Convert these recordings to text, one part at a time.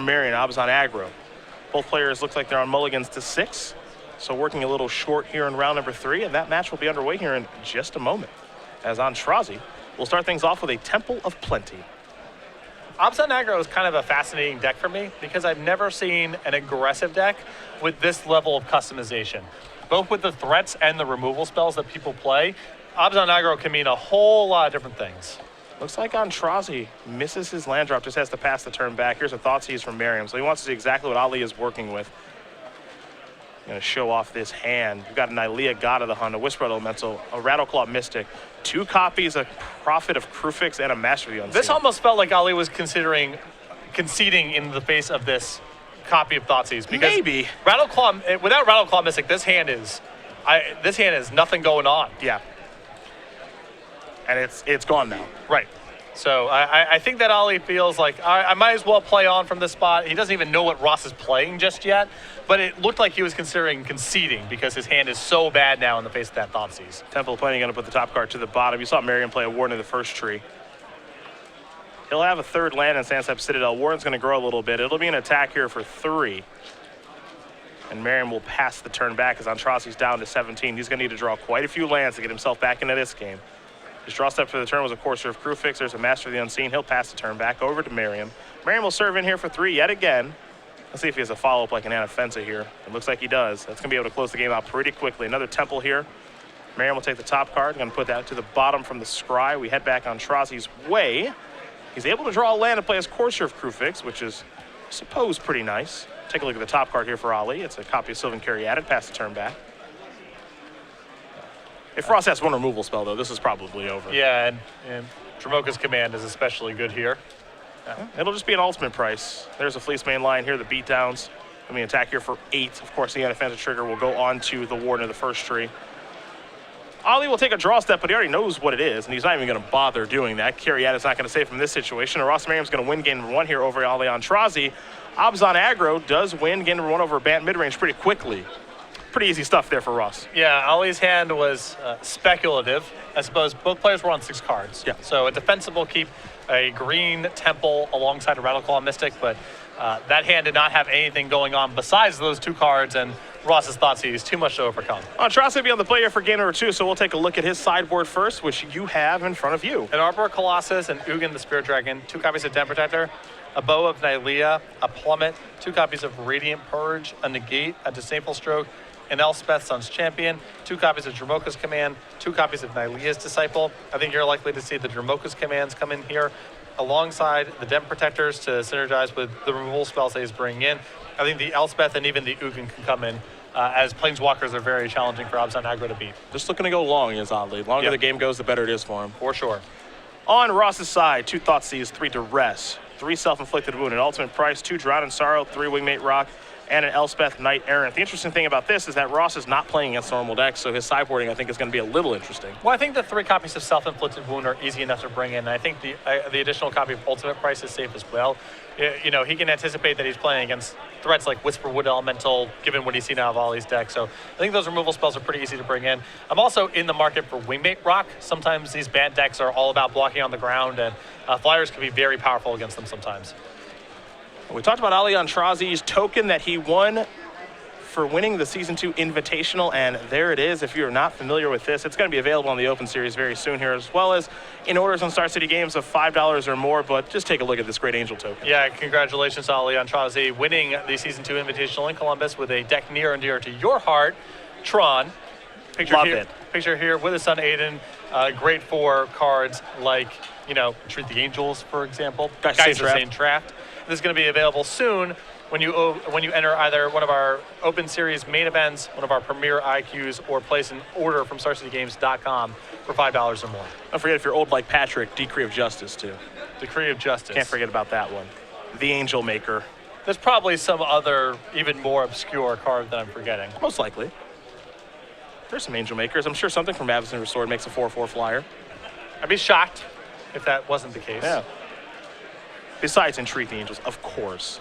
Merriam, Ob's on aggro. Both players look like they're on mulligans to 6. So working a little short here in round number 3, and that match will be underway here in just a moment. As Antrazi will start things off with a Temple of Plenty. Ob's on aggro is kind of a fascinating deck for me because I've never seen an aggressive deck with this level of customization. Both with the threats and the removal spells that people play, Ob's on aggro can mean a whole lot of different things. Looks like Antrazi misses his land drop, just has to pass the turn back. Here's a Thoughtseize from Merriam. So he wants to see exactly what Ali is working with. Going to show off this hand. You've got an Nylea, God of the Hunt, a Whisper Elemental, a Rattleclaw Mystic, 2 copies, a Prophet of Krufix, and a Master of the Unseen. This almost felt like Ali was considering conceding in the face of this copy of Thoughtseize. Because maybe. Rattleclaw, without Rattleclaw Mystic, this hand is nothing going on. Yeah. And it's gone now. Right. So I think that Ali feels like I might as well play on from this spot. He doesn't even know what Ross is playing just yet, but it looked like he was considering conceding because his hand is so bad now in the face of that Thoughtseize. Temple of Plenty going to put the top card to the bottom. You saw Merriam play a Warden in the first tree. He'll have a 3rd land in Sandstep Citadel. Warden's going to grow a little bit. It'll be an attack here for 3. And Merriam will pass the turn back as Antrazi's down to 17. He's going to need to draw quite a few lands to get himself back into this game. His draw step for the turn was a Courser of Krufix. There's a Master of the Unseen. He'll pass the turn back over to Merriam. Merriam will serve in here for 3 yet again. Let's see if he has a follow-up like an Anafensa here. It looks like he does. That's going to be able to close the game out pretty quickly. Another Temple here. Merriam will take the top card. Going to put that to the bottom from the scry. We head back on Antrazi's way. He's able to draw a land and play his Courser of Krufix, which is, I suppose, pretty nice. Take a look at the top card here for Ali. It's a copy of Sylvan Caryatid. Pass the turn back. If Ross has one removal spell, though, this is probably over. Yeah, and Dromoka's Command is especially good here. Yeah. It'll just be an ultimate price. There's a Fleece main line here, the beatdowns. I mean, attack here for 8. Of course, the Anafensa trigger will go on to the Warden of the first tree. Ali will take a draw step, but he already knows what it is, and he's not even going to bother doing that. Caryatid's not going to save from this situation, and Ross Merriam's going to win game number 1 here over Ali Antrazi. Ob's on aggro does win game number 1 over Bant midrange pretty quickly. Pretty easy stuff there for Ross. Yeah, Ali's hand was speculative. I suppose both players were on 6 cards. Yeah. So a defensible keep a green Temple alongside a Rattleclaw Mystic, but that hand did not have anything going on besides those 2 cards, and Ross's Thoughtseize too much to overcome. Antrazi will be on the play here for game number 2, so we'll take a look at his sideboard first, which you have in front of you. An Arbor Colossus, an Ugin the Spirit Dragon, 2 copies of Den Protector, a Bow of Nylea, a Plummet, 2 copies of Radiant Purge, a Negate, a Disdainful Stroke, an Elspeth Sun's Champion, 2 copies of Dromoka's Command, 2 copies of Nylea's Disciple. I think you're likely to see the Dromoka's Commands come in here alongside the Den Protectors to synergize with the removal spells that he's bringing in. I think the Elspeth and even the Ugin can come in as Planeswalkers are very challenging for Ob's on aggro to beat. Just looking to go long is oddly. The longer the game goes, the better it is for him. For sure. On Ross's side, 2 Thoughtseize, 3 Duress, 3 Self-Inflicted Wound, an Ultimate Price, 2 Drown in Sorrow, 3 Wingmate Rock, and an Elspeth Knight Errant. The interesting thing about this is that Ross is not playing against normal decks, so his sideboarding, I think, is going to be a little interesting. Well, I think the 3 copies of Self-Inflicted Wound are easy enough to bring in. And I think the additional copy of Ultimate Price is safe as well. You know, he can anticipate that he's playing against threats like Whisperwood Elemental, given what he's seen out of Ollie's deck. So I think those removal spells are pretty easy to bring in. I'm also in the market for Wingmate Rock. Sometimes these bad decks are all about blocking on the ground, and flyers can be very powerful against them sometimes. We talked about Ali Antrazi's token that he won for winning the Season 2 Invitational, and there it is. If you're not familiar with this, it's going to be available on the Open Series very soon here, as well as in orders on Star City Games of $5 or more, but just take a look at this Great Angel token. Yeah, congratulations to Ali Antrazi winning the Season 2 Invitational in Columbus with a deck near and dear to your heart, Tron. Picture here with his son Aiden. Great for cards like, you know, Treat the Angels, for example. Guys of Same Draft. This is going to be available soon when you enter either one of our Open Series main events, one of our Premier IQs, or place an order from StarCityGames.com for $5 or more. Don't forget, if you're old like Patrick, Decree of Justice, too. Decree of Justice. Can't forget about that one. The Angel Maker. There's probably some other, even more obscure card that I'm forgetting. Most likely. There's some Angel Makers. I'm sure something from Avacyn Restored makes a 4/4 flyer. I'd be shocked if that wasn't the case. Yeah. Besides Entreat the Angels, of course.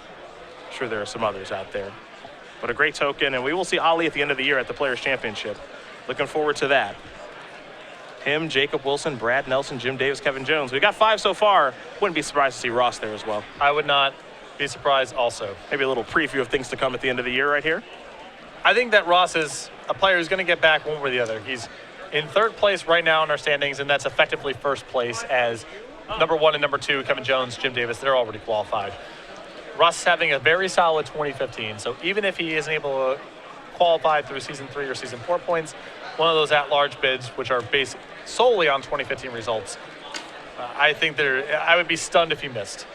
I'm sure there are some others out there. But a great token, and we will see Ali at the end of the year at the Players' Championship. Looking forward to that. Him, Jacob Wilson, Brad Nelson, Jim Davis, Kevin Jones. We got 5 so far. Wouldn't be surprised to see Ross there as well. I would not. be surprised also. Maybe a little preview of things to come at the end of the year right here. I think that Ross is a player who's going to get back one way or the other. He's in third place right now in our standings, and that's effectively first place as number 1 and number 2, Kevin Jones, Jim Davis, they're already qualified. Ross is having a very solid 2015, so even if he isn't able to qualify through Season 3 or Season 4 points, one of those at-large bids, which are based solely on 2015 results, I think I would be stunned if he missed.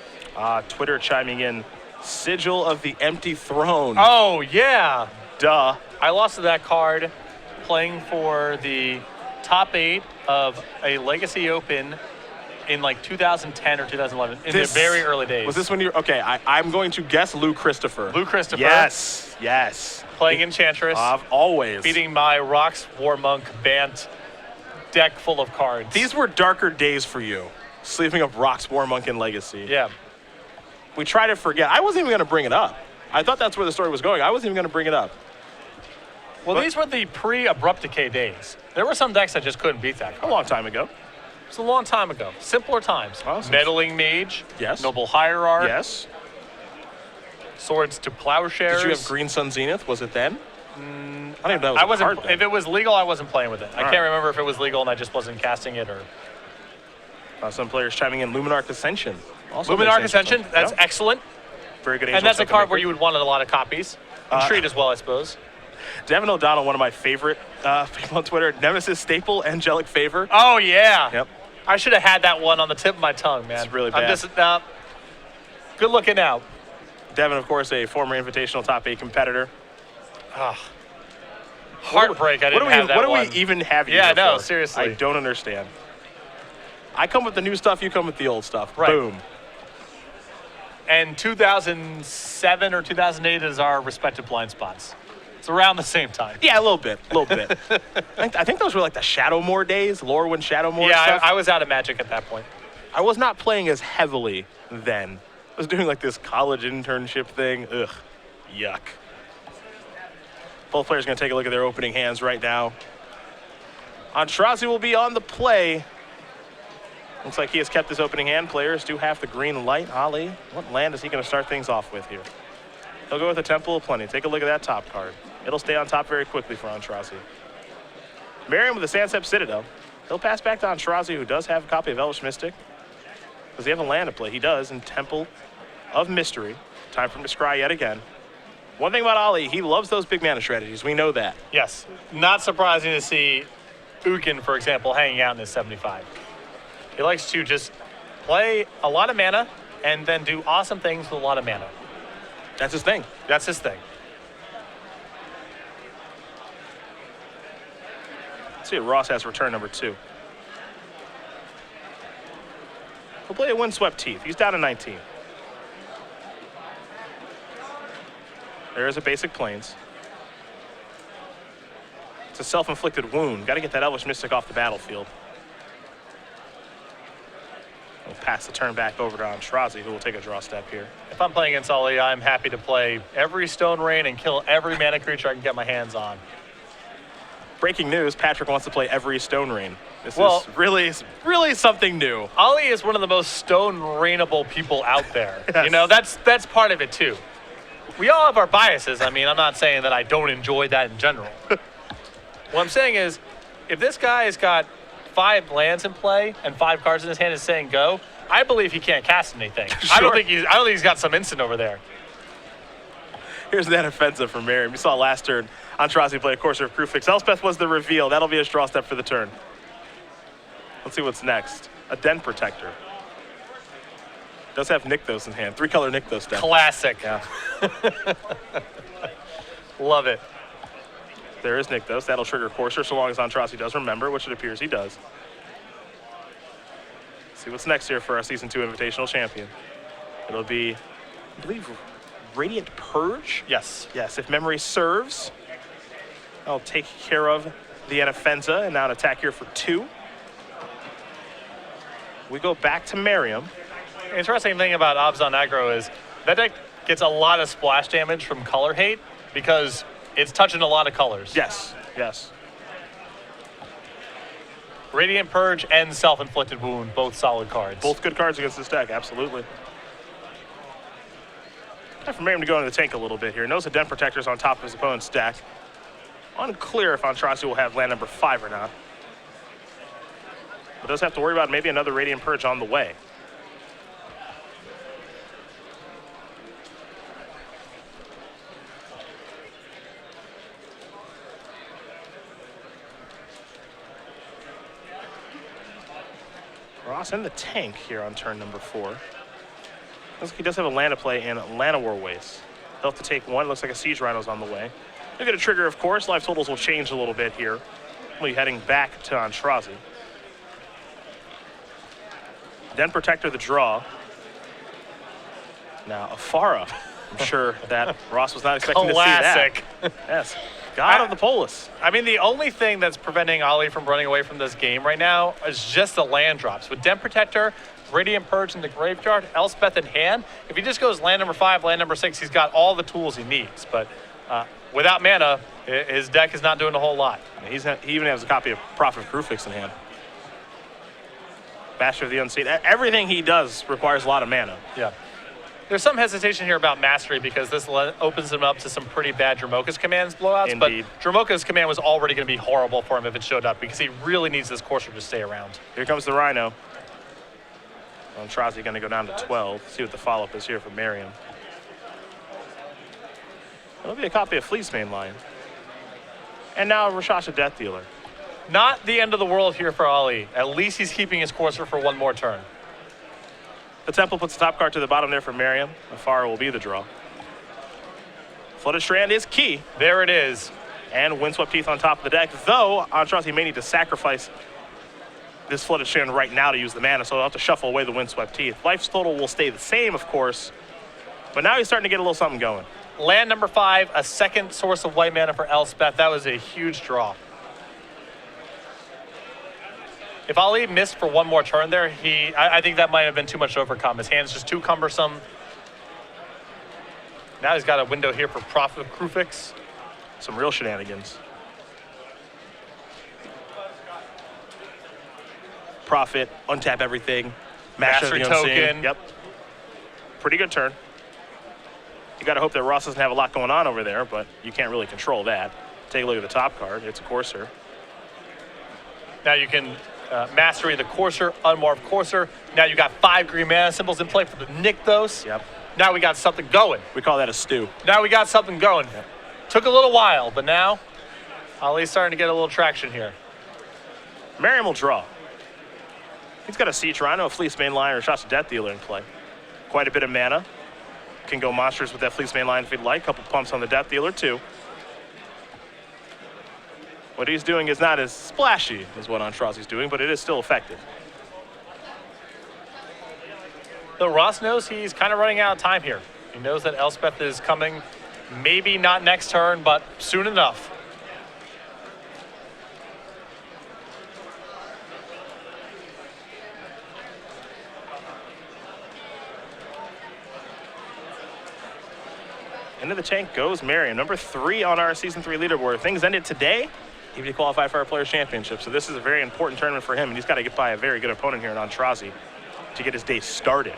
Twitter chiming in, Sigil of the Empty Throne. Oh, yeah. Duh. I lost to that card playing for the top 8 of a Legacy Open in like 2010 or 2011, in the very early days. Was this when you? Okay, I'm going to guess Lou Christopher. Lou Christopher. Yes. Playing Enchantress. Always. Beating my Rocks War Monk Bant deck full of cards. These were darker days for you, sleeping up Rocks War Monk in Legacy. Yeah. We try to forget. I wasn't even going to bring it up. I thought that's where the story was going. I wasn't even going to bring it up. Well, these were the pre-Abrupt Decay days. There were some decks that just couldn't beat that card. A long time ago. It's a long time ago. Simpler times. Awesome. Meddling Mage. Yes. Noble Hierarch. Yes. Swords to Plowshares. Did you have Green Sun Zenith? Was it then? I don't even know. I wasn't. If it was legal, I wasn't playing with it. I All can't right. remember if it was legal and I just wasn't casting it or. Some players chiming in Luminarch Ascension. Also Luminarch makes Ascension. sense. That's Yep. excellent. Very good. And that's a Angel card where Maker. you would want a lot of copies. And Treat as well, I suppose. Devin O'Donnell, one of my favorite people on Twitter. Nemesis Staple, Angelic Favor. Oh yeah. Yep. I should have had that one on the tip of my tongue, man. It's really bad. I'm just good looking out. Devin, of course, a former Invitational Top 8 competitor. Heartbreak. I didn't have that What do one. we even have you Yeah, here no, for? seriously. I don't understand. I come with the new stuff, you come with the old stuff. Right. Boom. And 2007 or 2008 is our respective blind spots. It's around the same time. Yeah, a little bit. I think those were like the Shadowmoor days, Lorwyn Shadowmoor Yeah, stuff. I was out of Magic at that point. I was not playing as heavily then. I was doing like this college internship thing. Ugh, yuck. Both players are going to take a look at their opening hands right now. Antrazi will be on the play. Looks like he has kept his opening hand. Players do have the green light. Ali, what land is he going to start things off with here? He'll go with the Temple of Plenty. Take a look at that top card. It'll stay on top very quickly for Antrazi. Merriam with the Sansep Citadel. He'll pass back to Antrazi, who does have a copy of Elvish Mystic. Does he have a land to play? He does in Temple of Mystery. Time for him to scry yet again. One thing about Ali, he loves those big mana strategies. We know that. Yes. Not surprising to see Ukin, for example, hanging out in his 75. He likes to just play a lot of mana and then do awesome things with a lot of mana. That's his thing. That's his thing. Let's see if Ross has return number 2. He'll play a Windswept Teeth. He's down to 19. There is a basic Plains. It's a self-inflicted wound. Got to get that Elvish Mystic off the battlefield. We'll pass the turn back over to Antrazi, who will take a draw step here. If I'm playing against Ali, I'm happy to play every Stone Rain and kill every mana creature I can get my hands on. Breaking news, Patrick wants to play every Stone Rain. This Well- is really something new. Ali is one of the most Stone Rainable people out there. Yes. You know, that's part of it too. We all have our biases. I mean, I'm not saying that I don't enjoy that in general. What I'm saying is, if this guy has got 5 lands in play and 5 cards in his hand is saying go, I believe he can't cast anything. I don't think he's got some instant over there. Here's that offensive from Merriam. You saw last turn, Antrazi play a Courser of Crewfix. Elspeth was the reveal. That'll be his draw step for the turn. Let's see what's next. A Den Protector. Does have Nykthos in hand. 3-color Nykthos deck. Classic. Yeah. Love it. There is Nykthos. That'll trigger Courser so long as Antrazi does remember, which it appears he does. See what's next here for our Season 2 Invitational Champion. It'll be, I believe, Radiant Purge? Yes. Yes, if memory serves. I'll take care of the Anafenza and now an attack here for 2. We go back to Merriam. Interesting thing about Abzan Aggro is that deck gets a lot of splash damage from color hate because it's touching a lot of colors. Yes, yes. Radiant Purge and Self-Inflicted Wound, both solid cards. Both good cards against this deck, absolutely. Time for Merriam to go into the tank a little bit here. Knows the Den Protector's on top of his opponent's deck. Unclear if Antrazi will have land number 5 or not. But does have to worry about maybe another Radiant Purge on the way. Ross in the tank here on turn number 4. Looks like he does have a land to play in Llanowar Waste. He'll have to take one. Looks like a Siege Rhino's on the way. They're going to trigger, of course. Life totals will change a little bit here. We'll be heading back to Antrazi. Den Protector the draw. Now, Afara. I'm sure that Ross was not expecting to see that. Classic. Yes. God of the Polis. I mean, the only thing that's preventing Ali from running away from this game right now is just the land drops. With Den Protector, Radiant Purge in the graveyard, Elspeth in hand, if he just goes land number 5, land number 6, he's got all the tools he needs. But without mana, his deck is not doing a whole lot. He even has a copy of Prophet of Crucifix in hand. Master of the Unseen. Everything he does requires a lot of mana. Yeah. There's some hesitation here about Mastery because this opens him up to some pretty bad Dromoka's commands blowouts. Indeed. But Dromoka's command was already going to be horrible for him if it showed up because he really needs this Courser to stay around. Here comes the Rhino. Antrazi going to go down to 12. See what the follow-up is here for Merriam. That'll be a copy of Fleecemane Lion. And now Rashasha Death Dealer. Not the end of the world here for Ali. At least he's keeping his Courser for one more turn. The Temple puts the top card to the bottom there for Merriam. Afara will be the draw. Flooded Strand is key. There it is. And Windswept Teeth on top of the deck, though Antrazi may need to sacrifice this Flooded Strand right now to use the mana, so he'll have to shuffle away the Windswept Teeth. Life's total will stay the same, of course, but now he's starting to get a little something going. Land number 5, a second source of white mana for Elspeth. That was a huge draw. If Ali missed for one more turn there, I think that might have been too much to overcome. His hand's just too cumbersome. Now he's got a window here for Prophet of Crucifix. Some real shenanigans. Prophet, untap everything. Mastery of the Unseen. token. Yep. Pretty good turn. You got to hope that Ross doesn't have a lot going on over there, but you can't really control that. Take a look at the top card. It's a Courser. Now you can Mastery the Courser, Unmorph Courser. Now you got 5 green mana symbols in play for the Nykthos. Yep. Now we got something going. We call that a stew. Now we got something going. Yep. Took a little while, but now Ali's starting to get a little traction here. Merriam will draw. He's got a Siege Rhino, a Fleecemane Lion, or a Rashasha Death Dealer in play. Quite a bit of mana. Can go monsters with that Fleecemane Lion if he'd like. Couple pumps on the Death Dealer too. What he's doing is not as splashy as what Antrazi's doing, but it is still effective. So Ross knows he's kind of running out of time here. He knows that Elspeth is coming, maybe not next turn, but soon enough. Into the tank goes Merriam, number 3 on our Season 3 leaderboard. If things ended today, he'd be qualified for our Players' Championship. So this is a very important tournament for him, and he's got to get by a very good opponent here in Antrazi to get his day started.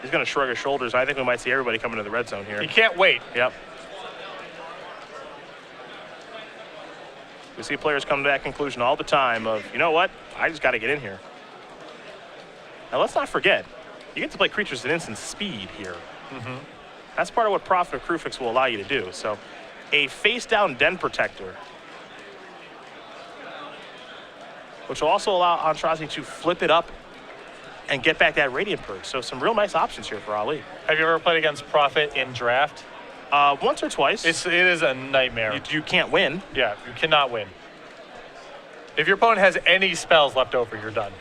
He's going to shrug his shoulders. I think we might see everybody coming to the red zone here. He can't wait. Yep. We see players come to that conclusion all the time of, you know what, I just got to get in here. Now let's not forget, you get to play creatures at instant speed here. Mm-hmm. That's part of what Prophet of Crucifix will allow you to do. So a face-down Den Protector, which will also allow Antrazi to flip it up and get back that Radiant Purge. So some real nice options here for Ali. Have you ever played against Prophet in draft? Once or twice. It is a nightmare. You can't win. Yeah, you cannot win. If your opponent has any spells left over, you're done.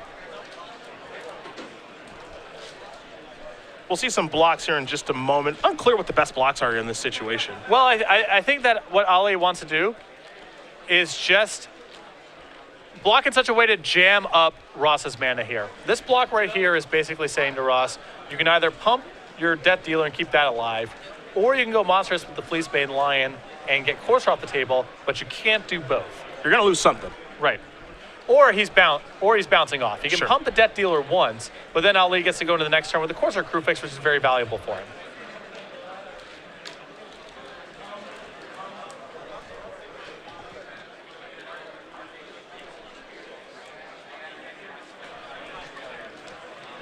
We'll see some blocks here in just a moment. Unclear what the best blocks are in this situation. Well, I think that what Ali wants to do is just block in such a way to jam up Ross's mana here. This block right here is basically saying to Ross, you can either pump your Death Dealer and keep that alive, or you can go monstrous with the Fleecemane Lion and get Courser off the table, but you can't do both. You're going to lose something. Right. Or he's bouncing off. He can Sure. pump the Death Dealer once, but then Ali gets to go into the next turn with the Corsair Crew Fix, which is very valuable for him.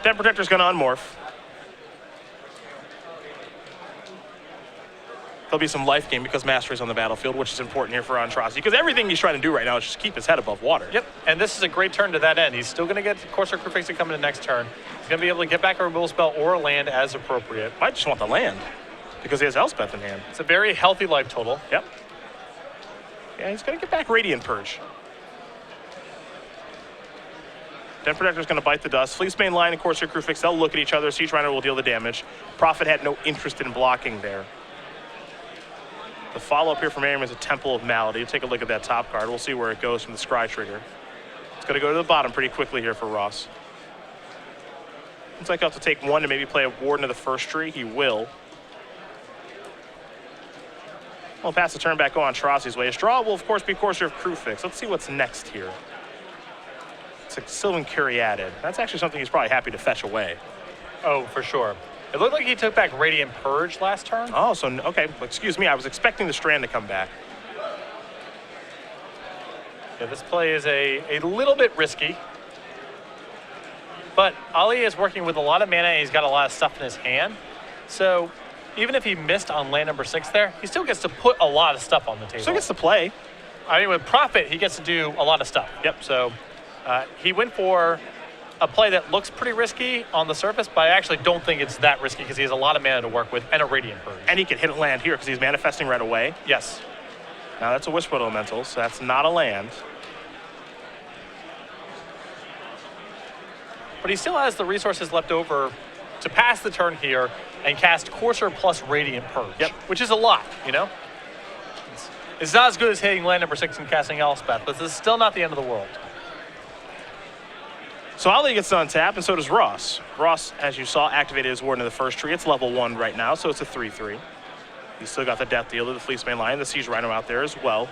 Den Protector's going to unmorph. There'll be some life gain because Mastery's on the battlefield, which is important here for Antrazi, because everything he's trying to do right now is just keep his head above water. Yep, and this is a great turn to that end. He's still going to get Corsair Crew Fix to come in the next turn. He's going to be able to get back a removal spell or a land as appropriate. Might just want the land because he has Elspeth in hand. It's a very healthy life total. Yep. Yeah, he's going to get back Radiant Purge. Den Protector's going to bite the dust. Fleecebane Line and Corsair Crew Fix, they'll look at each other. Siege Rhino will deal the damage. Prophet had no interest in blocking there. The follow-up here from Merriam is a Temple of Malady. Take a look at that top card. We'll see where it goes from the Scry trigger. It's going to go to the bottom pretty quickly here for Ross. Looks like he'll have to take one to maybe play a Warden of the first tree. He will. We'll pass the turn back on Antrazi's way. His draw will, of course, be Corsair Crew Fix. Let's see what's next here. It's like Sylvan Curiated. That's actually something he's probably happy to fetch away. Oh, for sure. It looked like he took back Radiant Purge last turn. Oh, so, okay. Excuse me. I was expecting the Strand to come back. Yeah, this play is a little bit risky. But Ali is working with a lot of mana and he's got a lot of stuff in his hand. So even if he missed on land number 6 there, he still gets to put a lot of stuff on the table. So he gets to play. I mean, with Prophet, he gets to do a lot of stuff. Yep. So he went for a play that looks pretty risky on the surface, but I actually don't think it's that risky because he has a lot of mana to work with and a Radiant Purge. And he can hit a land here because he's manifesting right away. Yes. Now that's a Whisper Elemental, so that's not a land. But he still has the resources left over to pass the turn here and cast Corsair plus Radiant Purge. Yep. Which is a lot, you know? It's not as good as hitting land number 6 and casting Elspeth, but this is still not the end of the world. So Ali gets to untap, and so does Ross. Ross, as you saw, activated his Warden of the first tree. It's level 1 right now, so it's a 3/3. He's still got the Death Dealer, the Fleecebane Lion, the Siege Rhino out there as well.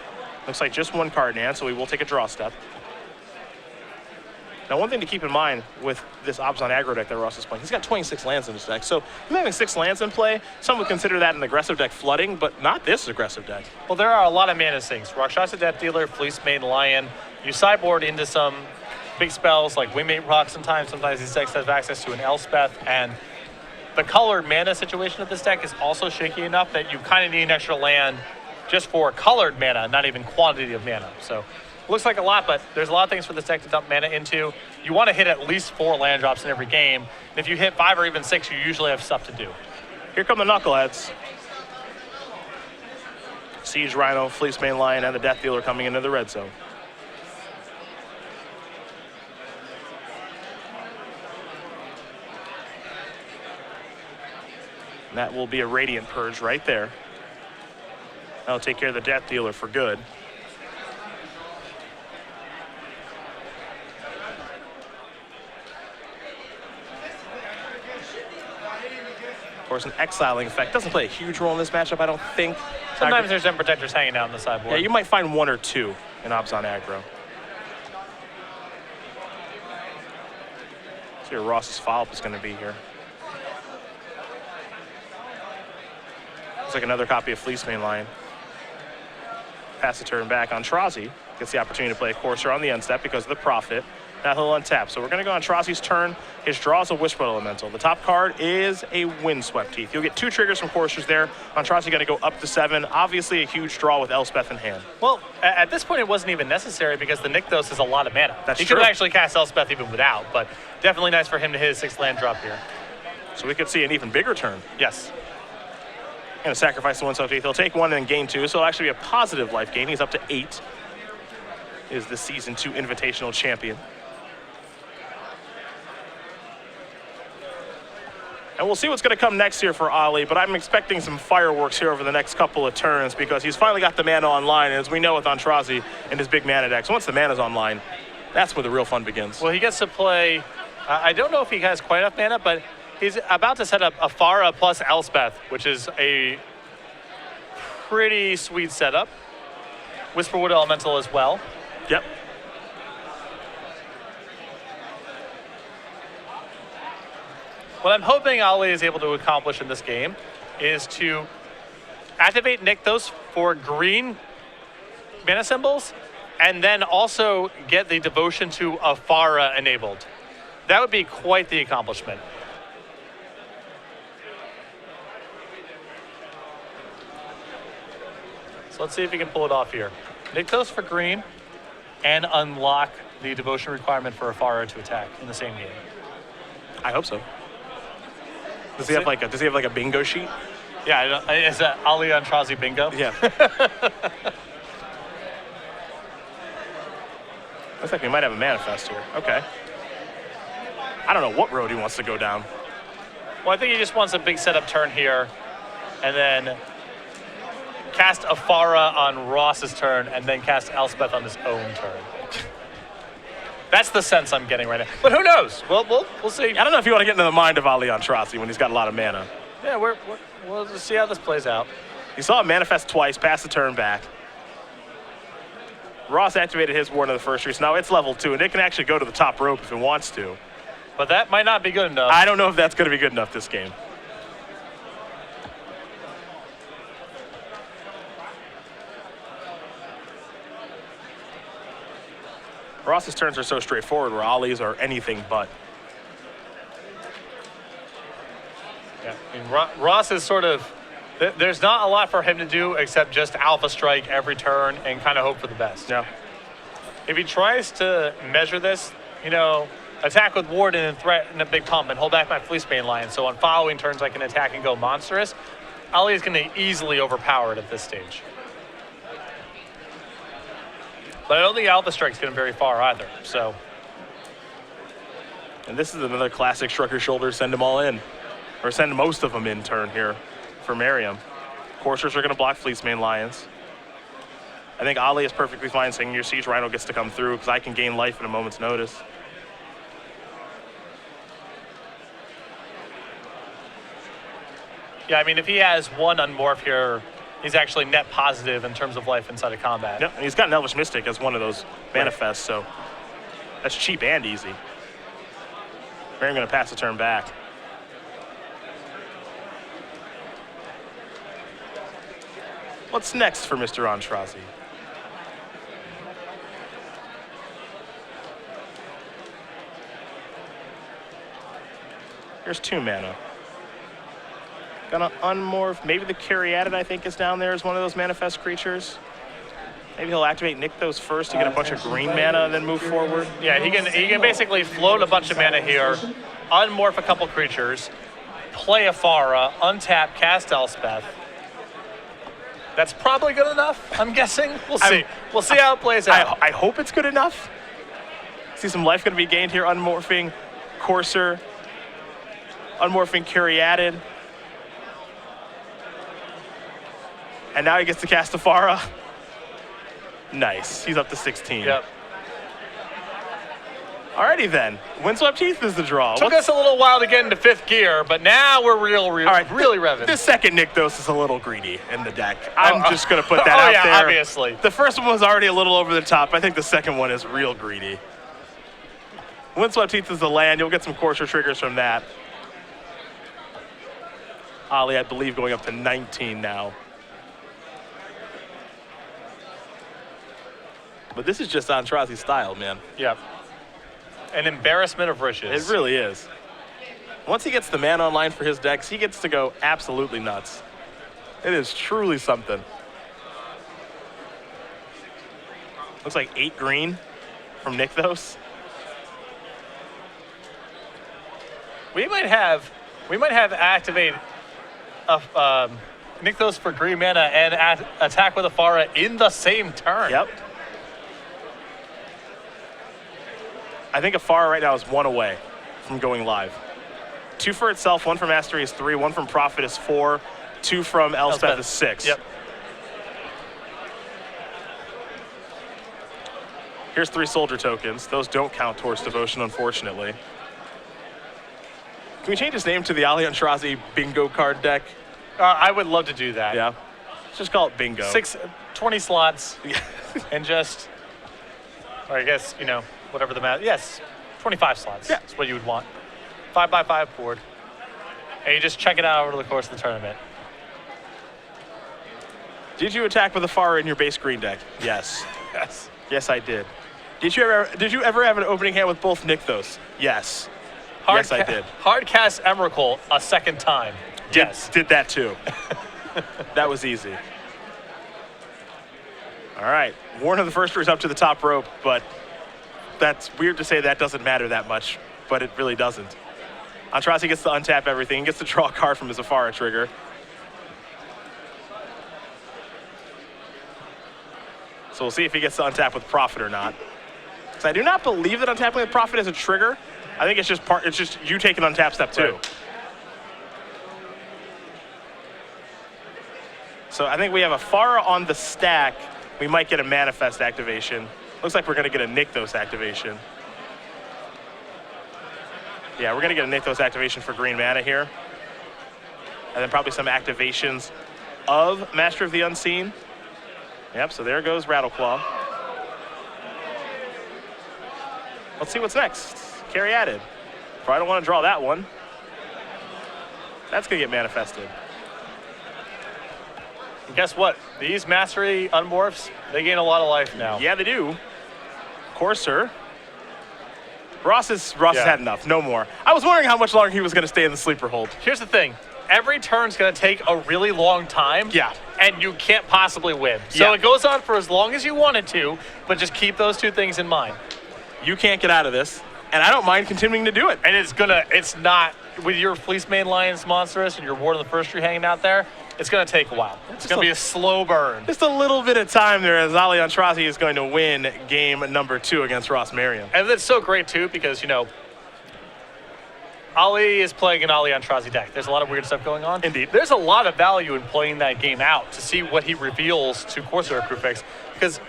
Looks like just one card in hand, so we will take a draw step. Now, one thing to keep in mind with this Abzan aggro deck that Ross is playing, he's got 26 lands in his deck. So him having 6 lands in play, some would consider that an aggressive deck flooding, but not this aggressive deck. Well, there are a lot of mana sinks. Rakshasa Death Dealer, Fleecebane Lion. You sideboard into some big spells like Wingmate Rock sometimes. Sometimes these decks have access to an Elspeth. And the colored mana situation of this deck is also shaky enough that you kind of need an extra land just for colored mana, not even quantity of mana. So looks like a lot, but there's a lot of things for this deck to dump mana into. You want to hit at least 4 land drops in every game. And if you hit 5 or even 6, you usually have stuff to do. Here come the Knuckleheads. Siege Rhino, Fleecebane Lion, and the Death Dealer coming into the red zone. And that will be a Radiant Purge right there. That'll take care of the Death Dealer for good. Of course, an exiling effect doesn't play a huge role in this matchup, I don't think. Sometimes there's Dem Protectors hanging out on the sideboard. Yeah, you might find 1 or 2 in Abzan aggro. See where Ross's follow-up is going to be here. Looks like another copy of Fleecebane Lion. Pass the turn back. Antrazi gets the opportunity to play a Corsair on the end step because of the Prophet. Now he'll untap. So we're going to go on Antrazi's turn. His draw is a Whisper Elemental. The top card is a Windswept Teeth. You'll get 2 triggers from Corsairs there. Antrazi going to go up to 7. Obviously a huge draw with Elspeth in hand. Well, at this point, it wasn't even necessary because the Nykthos is a lot of mana. That's he true. could have actually cast Elspeth even without, but definitely nice for him to hit his 6th land drop here. So we could see an even bigger turn. Yes. Going to sacrifice the Windswept Teeth. He'll take 1 and gain 2, so it'll actually be a positive life gain. He's up to 8. Is the Season 2 Invitational Champion. And we'll see what's going to come next here for Ali, but I'm expecting some fireworks here over the next couple of turns because he's finally got the mana online, and as we know with Antrazi and his big mana deck, so once the mana's online, that's where the real fun begins. Well, he gets to play, I don't know if he has quite enough mana, but he's about to set up a Farah plus Elspeth, which is a pretty sweet setup. Whisperwood Elemental as well. Yep. What I'm hoping Ali is able to accomplish in this game is to activate Nykthos for green mana symbols, and then also get the devotion to Afara enabled. That would be quite the accomplishment. So let's see if he can pull it off here. Nykthos for green, and unlock the devotion requirement for Afara to attack in the same game. I hope so. Does he have like a bingo sheet? Yeah, is that Ali Antrazi bingo? Yeah. Looks like we might have a manifest here. Okay. I don't know what road he wants to go down. Well, I think he just wants a big setup turn here, and then cast Afara on Ross's turn, and then cast Elspeth on his own turn. That's the sense I'm getting right now. But who knows? We'll see. I don't know if you want to get into the mind of Ali Antrazi when he's got a lot of mana. Yeah, we'll just see how this plays out. He saw it manifest twice, pass the turn back. Ross activated his Warden of the first tree, so now it's level 2, and it can actually go to the top rope if it wants to. But that might not be good enough. I don't know if that's going to be good enough this game. Ross's turns are so straightforward, where Ali's are anything but. Yeah, I mean, Ross is sort of, there's not a lot for him to do except just alpha strike every turn and kind of hope for the best. Yeah. If he tries to measure this, attack with Warden and threaten a big pump and hold back my Fleecebane Lion, so on following turns I can attack and go monstrous, Ali is going to easily overpower it at this stage. But I don't think Alpha Strike's going very far either, so. And this is another classic shrug your shoulders, send them all in. Or send most of them in turn here for Merriam. Coursers are going to block Fleecebane Lions. I think Ali is perfectly fine saying your Siege Rhino gets to come through because I can gain life at a moment's notice. Yeah, I mean, if he has one unmorph here, he's actually net positive in terms of life inside of combat. Yep, and he's got an Elvish Mystic as one of those manifests, so that's cheap and easy. Merriam going to pass the turn back. What's next for Mr. Antrazi? Here's 2 mana. Gonna unmorph. Maybe the Caryatid, I think, is down there as one of those manifest creatures. Maybe he'll activate Nykthos first to get a bunch of green mana and then move forward. Yeah, he can basically float a bunch of mana here, unmorph a couple creatures, play Afara, untap, cast Elspeth. That's probably good enough, I'm guessing. We'll see. We'll see how it plays out. I hope it's good enough. See some life going to be gained here, unmorphing Courser, unmorphing Caryatid. And now he gets to cast Afara. Nice. He's up to 16. Yep. Alrighty then. Windswept Heath is the draw. Took us a little while to get into 5th gear, but now we're really revving. The second Nykthos is a little greedy in the deck. I'm just going to put that out there. Obviously. The first one was already a little over the top. I think the second one is real greedy. Windswept Heath is the land. You'll get some Courser triggers from that. Ali, I believe, going up to 19 now. But this is just Antrazi's style, man. Yep. An embarrassment of riches. It really is. Once he gets the mana online for his decks, he gets to go absolutely nuts. It is truly something. Looks like 8 green from Nykthos. We might have activate Nykthos for green mana and attack with Afara in the same turn. Yep. I think Afara right now is 1 away from going live. 2 for itself, 1 from Mastery is 3, 1 from Prophet is 4, 2 from Elspeth is 6. Yep. Here's 3 soldier tokens. Those don't count towards devotion, unfortunately. Can we change his name to the Ali Antrazi bingo card deck? I would love to do that. Yeah. Let's just call it bingo. 20 slots and just, or I guess, whatever the math. Yes, 25 slots. Yeah. That's what you would want. 5x5 board. and you just check it out over the course of the tournament. Did you attack with a Far in your base green deck? Yes. Yes. Yes, I did. Did you ever have an opening hand with both Nykthos? Yes. Yes, I did. Hard cast Emrakul a second time. Yes. Did that too. That was easy. All right. Warren of the First is up to the top rope, but that's weird to say that doesn't matter that much, but it really doesn't. Antrazi gets to untap everything, gets to draw a card from his Afara trigger. So we'll see if he gets to untap with Profit or not. Because I do not believe that untapping with Profit is a trigger. I think it's just you taking untap step 2. Right. So I think we have a Afara on the stack. We might get a Manifest activation. Looks like we're going to get a Nykthos activation. Yeah, we're going to get a Nykthos activation for green mana here. And then probably some activations of Master of the Unseen. Yep, so there goes Rattleclaw. Let's see what's next. Carry added. Probably don't want to draw that one. That's going to get manifested. And guess what? These Mastery Unmorphs, they gain a lot of life now. Yeah, they do. Courser. Ross has had enough. No more. I was wondering how much longer he was going to stay in the sleeper hold. Here's the thing. Every turn's going to take a really long time. Yeah. And you can't possibly win. So it goes on for as long as you want it to, but just keep those two things in mind. You can't get out of this, and I don't mind continuing to do it. And it's not, with your Fleece Mane Lions Monstrous and your Ward of the First Tree hanging out there, it's going to take a while. It's going to be a slow burn. Just a little bit of time there as Ali Antrazi is going to win game number 2 against Ross Merriam. And it's so great, too, because, Ali is playing an Ali Antrazi deck. There's a lot of weird stuff going on. Indeed. There's a lot of value in playing that game out to see what he reveals to Corsair Crewfix, because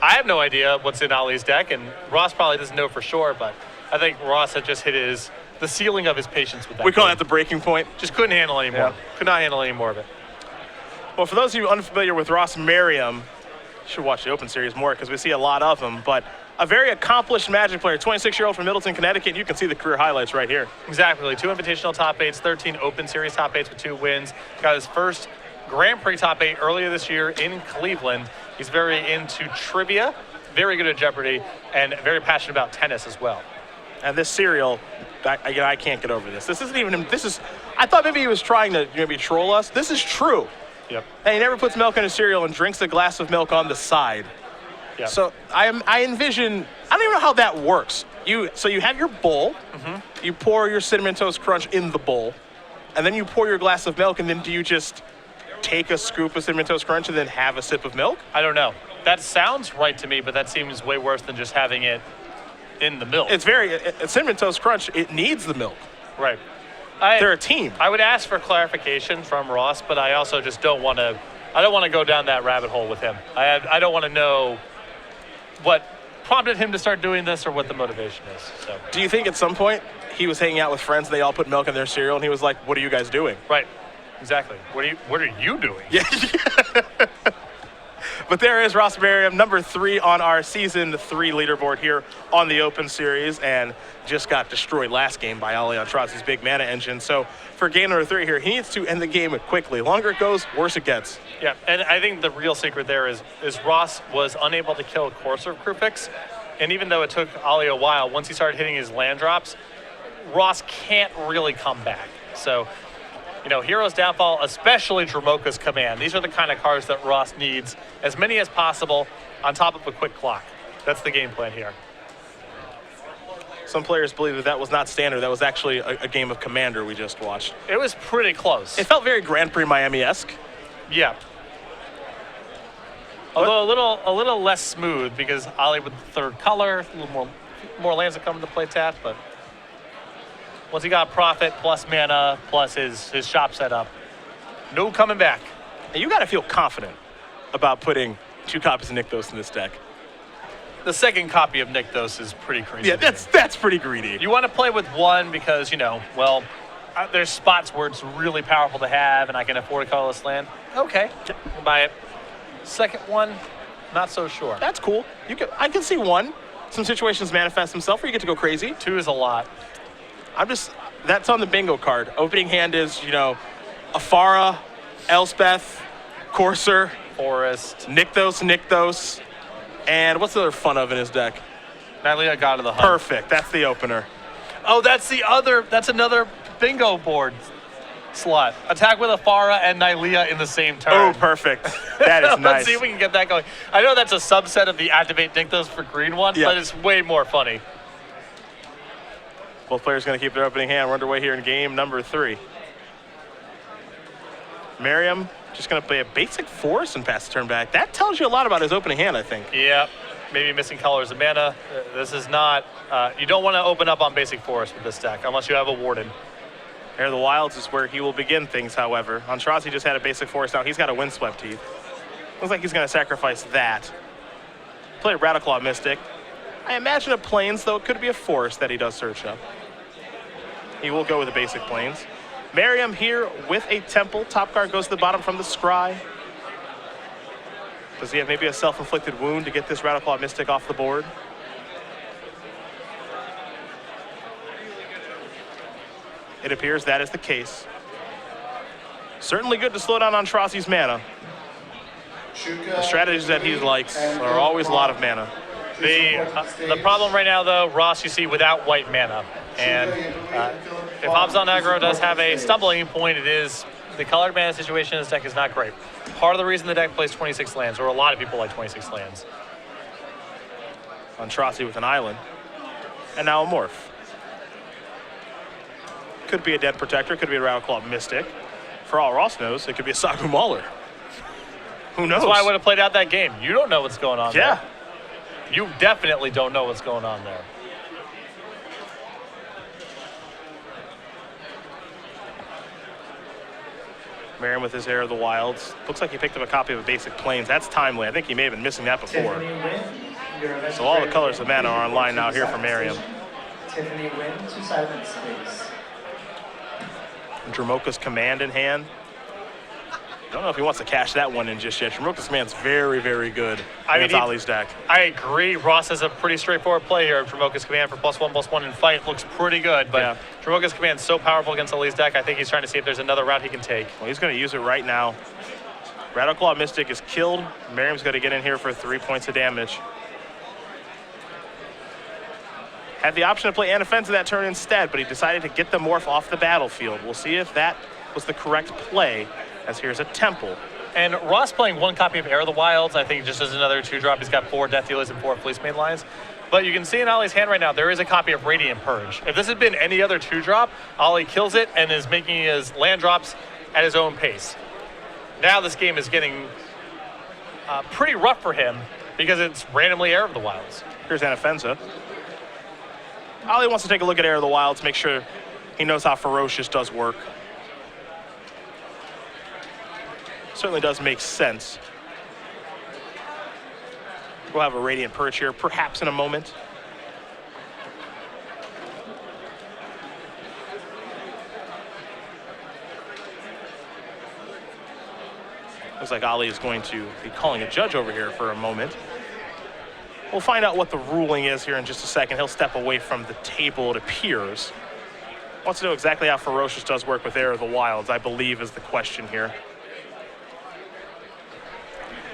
I have no idea what's in Ali's deck, and Ross probably doesn't know for sure, but I think Ross had just hit the ceiling of his patience with that We call game. that the breaking point. Just couldn't handle anymore. Yeah. Could not handle any more of it. Well, for those of you unfamiliar with Ross Merriam, you should watch the Open Series more because we see a lot of them, but a very accomplished Magic player, 26-year-old from Middleton, Connecticut. You can see the career highlights right here. Exactly. 2 Invitational top 8s, 13 Open Series top 8s with 2 wins. Got his first Grand Prix top 8 earlier this year in Cleveland. He's very into trivia, very good at Jeopardy, and very passionate about tennis as well. And this cereal, I can't get over this. This isn't even him. I thought maybe he was trying to maybe troll us. This is true. Yep. And he never puts milk in his cereal and drinks a glass of milk on the side. Yep. So I envision, I don't even know how that works. So you have your bowl, you pour your Cinnamon Toast Crunch in the bowl, and then you pour your glass of milk, and then do you just take a scoop of Cinnamon Toast Crunch and then have a sip of milk? I don't know. That sounds right to me, but that seems way worse than just having it in the milk. It's Cinnamon Toast Crunch, it needs the milk. Right. They're a team. I would ask for clarification from Ross, but I also just don't want to go down that rabbit hole with him. I don't want to know what prompted him to start doing this or what the motivation is. So. Do you think at some point he was hanging out with friends and they all put milk in their cereal and he was like, what are you guys doing? Right. Exactly. What are you doing? Yeah. But there is Ross Merriam, number 3 on our season 3 leaderboard here on the Open Series, and just got destroyed last game by Ali Antrazi's big mana engine. So for game number 3 here, he needs to end the game quickly. Longer it goes, worse it gets. Yeah, and I think the real secret there is Ross was unable to kill Corsair Crewfix, and even though it took Ali a while, once he started hitting his land drops, Ross can't really come back. So, Hero's Downfall, especially Dramoka's Command, these are the kind of cards that Ross needs, as many as possible, on top of a quick clock. That's the game plan here. Some players believe that was not standard. That was actually a game of Commander we just watched. It was pretty close. It felt very Grand Prix Miami-esque. Yeah. Although a little less smooth because Ali with the 3rd color, a little more lands that come into play tapped, but once he got Profit plus mana plus his shop setup, no coming back. And you got to feel confident about putting 2 copies of Nykthos in this deck. The second copy of Nykthos is pretty crazy. Yeah, that's pretty greedy. You want to play with 1 because, there's spots where it's really powerful to have and I can afford a colorless land. Okay, I'll buy it. Second one, not so sure. That's cool. I can see 1. Some situations manifest themselves where you get to go crazy. 2 is a lot. that's on the bingo card. Opening hand is, you know, Afara, Elspeth, Courser, Forest. Nykthos. And what's the other fun of in his deck? Nylea, God of the Hunt. Perfect. That's the opener. Oh, that's another bingo board slot. Attack with Afara and Nylea in the same turn. Oh, perfect. That is nice. Let's see if we can get that going. I know that's a subset of the activate Nykthos for green one, Yeah. but it's way more funny. Both players going to keep their opening hand. We're underway here in game number 3. Merriam just going to play a basic forest and pass the turn back. That tells you a lot about his opening hand, I think. Yeah, maybe missing colors of mana. This is not, you don't want to open up on basic forest with this deck unless you have a Warden. Heir of the Wilds is where he will begin things, however. Antrazi just had a basic forest. Now he's got a Windswept Teeth. Looks like he's going to sacrifice that. Play a Rattleclaw Mystic. I imagine a Plains, though it could be a forest that he does search up. He will go with the basic Plains. Merriam here with a Temple. Top card goes to the bottom from the Scry. Does he have maybe a self-inflicted wound to get this Rattleclaw Mystic off the board? It appears that is the case. Certainly good to slow down Antrazi's mana. The strategies that he likes are always a lot of mana. The problem right now, though, Ross, you see without white mana. And if Abzan Aggro does have a stumbling point, it is the colored mana situation in this deck is not great. Part of the reason the deck plays 26 lands, or a lot of people like 26 lands. Antrazi with an island. And now a morph. Could be a Dead Protector, could be a Rattleclaw Mystic. For all Ross knows, it could be a Sagu Mauler. Who knows? That's why I would have played out that game. You don't know what's going on Yeah. there. You definitely don't know what's going on there. Merriam with his Heir of the Wilds. Looks like he picked up a copy of a basic Plains. That's timely. I think he may have been missing that before. So all the colors of mana are online now here for Merriam. Tiffany Wynn to Silent Space. Dramoka's Command in hand. Don't know if he wants to cash that one in just yet. Dramoka's Command's very, very good against Ali's deck. I agree. Ross has a pretty straightforward play here. Dramoka's Command for +1/+1 in fight looks pretty good, but Yeah. Dramoka's Command is so powerful against Ali's deck. I think he's trying to see if there's another route he can take. Well, he's going to use it right now. Rattleclaw Mystic is killed. Merriam's going to get in here for 3 points of damage. Had the option to play Inoffensive that turn instead, but he decided to get the morph off the battlefield. We'll see if that was the correct play, as here's a Temple. And Ross playing one copy of Heir of the Wilds, I think just as another 2-drop. He's got 4 Death Dealers and 4 Fleece Main lines. But you can see in Ali's hand right now, there is a copy of Radiant Purge. If this had been any other 2-drop, Ali kills it and is making his land drops at his own pace. Now this game is getting pretty rough for him because it's randomly Heir of the Wilds. Here's Inoffensive. Ali wants to take a look at Heir of the Wilds, make sure he knows how Ferocious does work. Certainly does make sense. We'll have a Radiant Purge here, perhaps in a moment. Looks like Ali is going to be calling a judge over here for a moment. We'll find out what the ruling is here in just a second. He'll step away from the table, it appears. Wants to know exactly how Ferocious does work with Heir of the Wilds, I believe is the question here.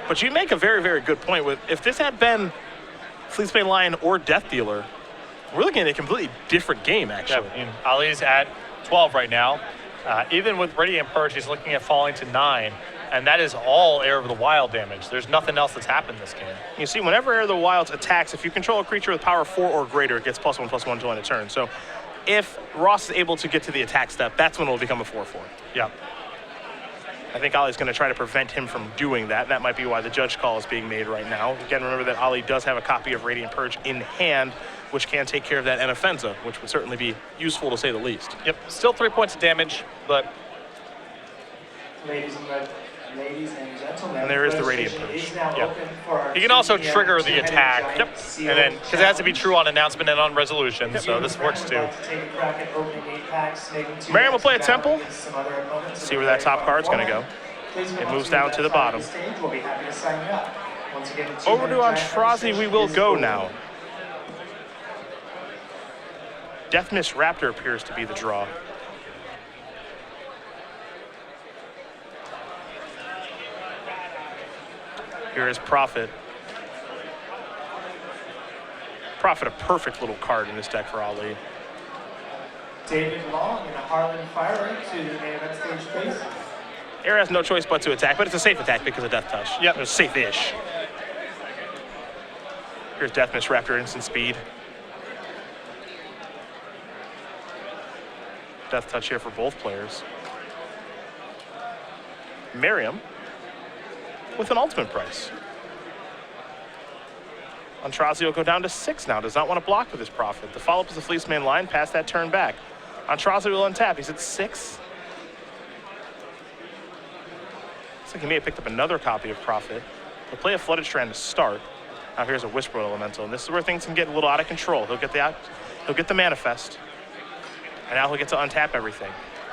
But you make a very, very good point. With if this had been Fleecebane Lion or Death Dealer, we're looking at a completely different game, actually. Yeah, Ali's at 12 right now. Even with Radiant Purge, he's looking at falling to 9. And that is all Heir of the Wild damage. There's nothing else that's happened this game. You see, whenever Heir of the Wilds attacks, if you control a creature with power 4 or greater, it gets +1/+1 to end a turn. So if Ross is able to get to the attack step, that's when it will become a 4/4. Yeah. I think Ali's going to try to prevent him from doing that. That might be why the judge call is being made right now. Again, remember that Ali does have a copy of Radiant Purge in hand, which can take care of that Inoffensive, which would certainly be useful to say the least. Yep, still 3 points of damage, but... Ladies and gentlemen, And there is the Radiant registration Purge. is now Yep. open for our He can also 2 p.m. trigger the two-headed attack. giant Yep. seal And then, because it has to be challenge. true on announcement and on resolution, so this Merriam works would too. like to take a crack at opening 8 packs, making 2 Merriam will play a extra Temple. against some other opponents See in where the that top very card's far gonna format. go. Please come It up moves to down that to the side of bottom. stage. We'll be happy to sign you up. Once again, the Over to two-headed Antrazi giant we will is go open. now. Death Mist Raptor appears to be the draw. Here is Prophet. Prophet, a perfect little card in this deck for Ali. David Long and a Harlan Firer to the main event stage, please. Air has no choice but to attack, but it's a safe attack because of Death Touch. Yep. It's safe-ish. Here's Death Miss Raptor, instant speed. Death Touch here for both players. Merriam with an ultimate price. Antrazi will go down to 6 now. Does not want to block with his Prophet. The follow-up is the Fleece main line, past that turn back. Antrazi will untap. He's at 6. Looks like he may have picked up another copy of Prophet. He'll play a Flooded Strand to start. Now here's a Whisper Elemental, and this is where things can get a little out of control. He'll get the Manifest, and now he'll get to untap everything.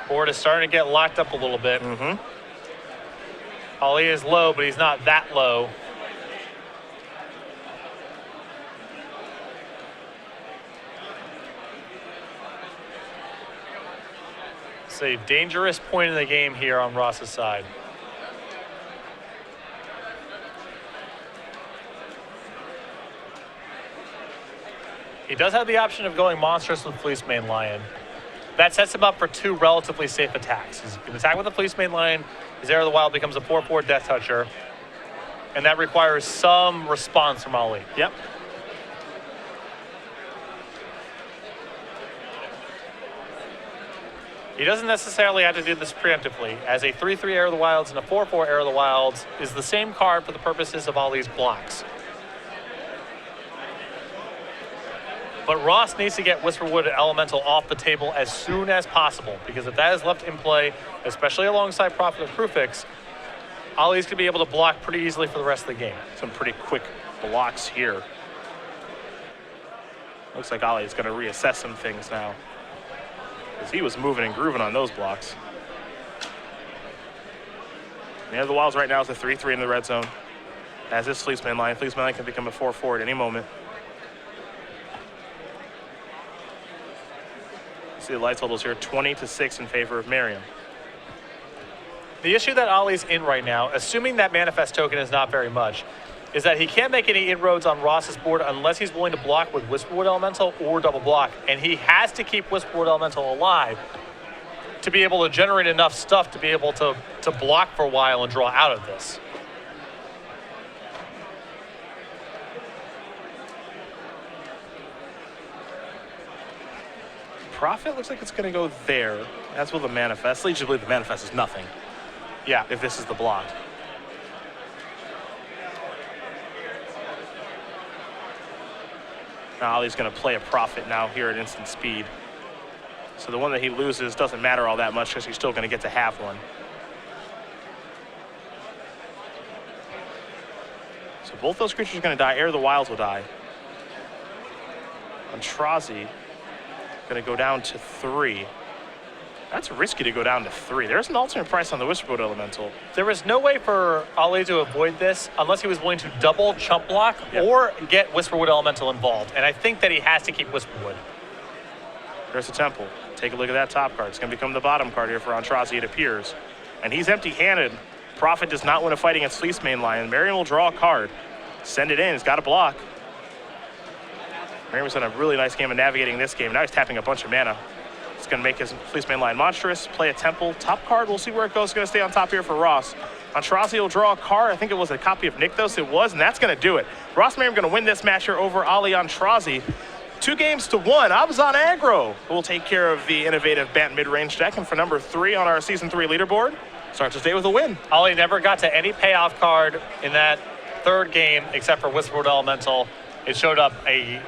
Board is starting to get locked up a little bit. Ali is low, but he's not that low. It's a dangerous point in the game here on Ross's side. He does have the option of going Monstrous with Fleece Main Lion. That sets him up for 2 relatively safe attacks. He can attack with the Fleece Main Lion. His Air of the Wild becomes a 4/4 Death Toucher. And that requires some response from Ali. Yep. He doesn't necessarily have to do this preemptively, as a 3/3 Air of the Wilds and a 4/4 Air of the Wilds is the same card for the purposes of Ali's blocks. But Ross needs to get Whisperwood Elemental off the table as soon as possible, because if that is left in play, especially alongside Prophet of Krufix, Ali's going to be able to block pretty easily for the rest of the game. Some pretty quick blocks here. Looks like Ali is going to reassess some things now, because he was moving and grooving on those blocks. And the Wilds right now is a 3/3 in the red zone. As this Fleece Main Line. Fleece Main Line can become a 4/4 at any moment. See the light totals here, 20-6 in favor of Merriam. The issue that Ali's in right now, assuming that Manifest token is not very much, is that he can't make any inroads on Ross's board unless he's willing to block with Whisperwood Elemental or double block. And he has to keep Whisperwood Elemental alive to be able to generate enough stuff to be able to block for a while and draw out of this. Prophet looks like it's going to go there, as will the Manifest. Leads you to believe the Manifest is nothing. Yeah. If this is the block. Now Ali's going to play a Prophet now here at instant speed. So the one that he loses doesn't matter all that much because he's still going to get to have one. So both those creatures are going to die. Air of the Wilds will die. Antrazi going to go down to 3. That's risky to go down to 3. There's an alternate price on the Whisperwood Elemental. There was no way for Ali to avoid this unless he was willing to double chump block or get Whisperwood Elemental involved. And I think that he has to keep Whisperwood. There's the Temple. Take a look at that top card. It's going to become the bottom card here for Antrazi, it appears. And he's empty-handed. Prophet does not win a fight against Fleece Main Lion. Merriam will draw a card. Send it in. He's got a block. Merriam's done a really nice game of navigating this game. Now he's tapping a bunch of mana. It's going to make his Fleece Main Line monstrous, play a Temple. Top card, we'll see where it goes. It's going to stay on top here for Ross. Antrazi will draw a card. I think it was a copy of Nykthos. It was, and that's going to do it. Ross Merriam going to win this match here over Ali Antrazi. 2-1. Abzan Aggro will take care of the innovative Bant mid-range deck. And for number 3 on our Season 3 leaderboard, starts his day with a win. Ali never got to any payoff card in that third game except for Whisperwood Elemental. It showed up a